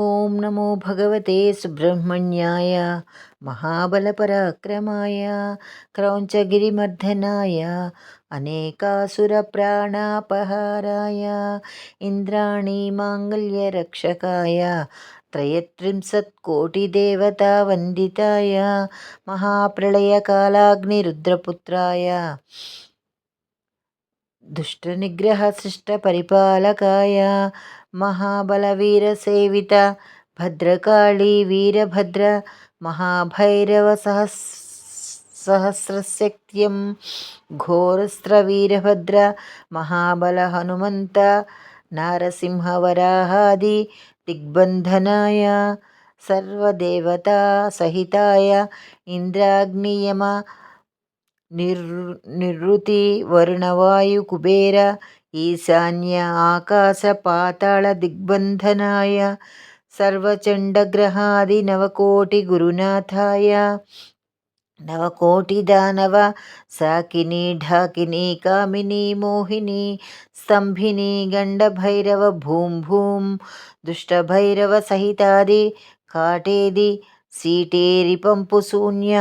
ఓం నమో భగవతే సుబ్రహ్మణ్యాయ మహాబలపరాక్రమాయ క్రౌంచగిరిమర్దనాయ అనేకాసురప్రాణాపహారాయ ఇంద్రాణి మాంగళ్యరక్షకాయ त्रयत्रिंशत्कोटिदेवतावन्दिताय महाप्रलयकालाग्निरुद्रपुत्राय दुष्टनिग्रहशिष्टपरिपालकाय महाबलवीरसेवित भद्रकाली वीरभद्र महाभैरवसहस्रशक्त्यं घोरस्त्रवीरभद्र महाबलहनुमन्त नारसिंहवराहादि दिग्बन्धनाय सर्वदेवतासहिताय इन्द्राग्नियम निवृत्ति वरुणवायु कुबेर ईशान्य आकाश पाताल दिग्बन्धनाय सर्वचण्डग्रहादि नवकोटि गुरुनाथाय नवकोटिदानव साकिनी ढाकिनी कामिनी मोहिनी स्तंभिनी गंडभैरव भूं भूं दुष्टभैरव सहितादि काटेदि सीटेरि पंपुशून्य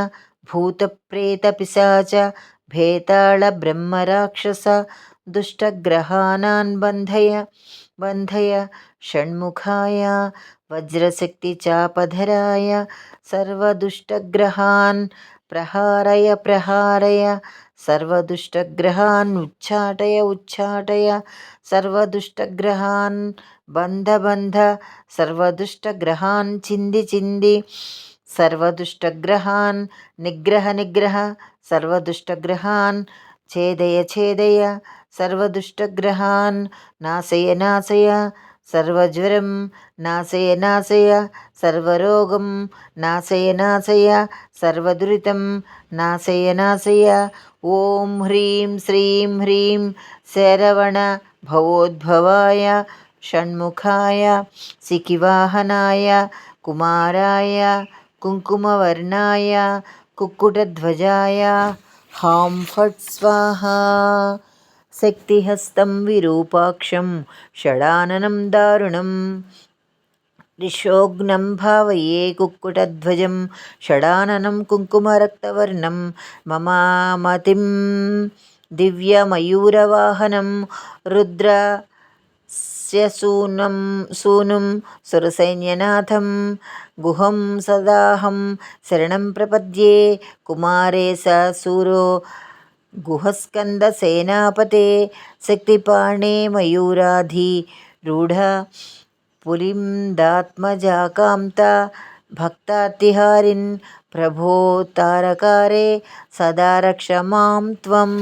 भूतप्रेतपिशाच भेताळ ब्रह्मराक्षस दुष्टग्रहानान् बन्धय षण्मुखाय वज्रशक्तिचापधराय सर्वदुष्टग्रहान् प्रहारय सर्वदुष्टग्रहान् उच्चाटय सर्वदुष्टग्रहान् बन्ध सर्वदुष्टग्रहान् चिन्धि सर्वदुष्टग्रहान् निग्रह सर्वदुष्टग्रहान् छेदय सर्वदुष्टग्रहान् नाशय सर्वज्वरं नाशय सर्वरोगं नाशय सर्वदुरितं नाशय ॐ ह्रीं श्रीं ह्रीं शरवण भवोद्भवाय षण्मुखाय सिकिवाहनाय कुमाराय कुङ्कुमवर्णाय कुक्कुटध्वजाय हां फट् स्वाहा शक्तिहस्तं विरूपाक्षं षडाननं दारुणं ऋषोघ्नं भावये कुक्कुटध्वजं षडाननं कुङ्कुमरक्तवर्णं ममामतिं दिव्यमयूरवाहनं सूनुं सुरसैन्यनाथं गुहं सदाहं शरणं प्रपद्ये कुमारे स सूरो गुहस्कन्दसेनापते शक्तिपाणे मयूराधिरूढ पुलिं दात्मजाकान्ता भक्तातिहारिन् प्रभो तारकारे सदा रक्ष मां त्वम्।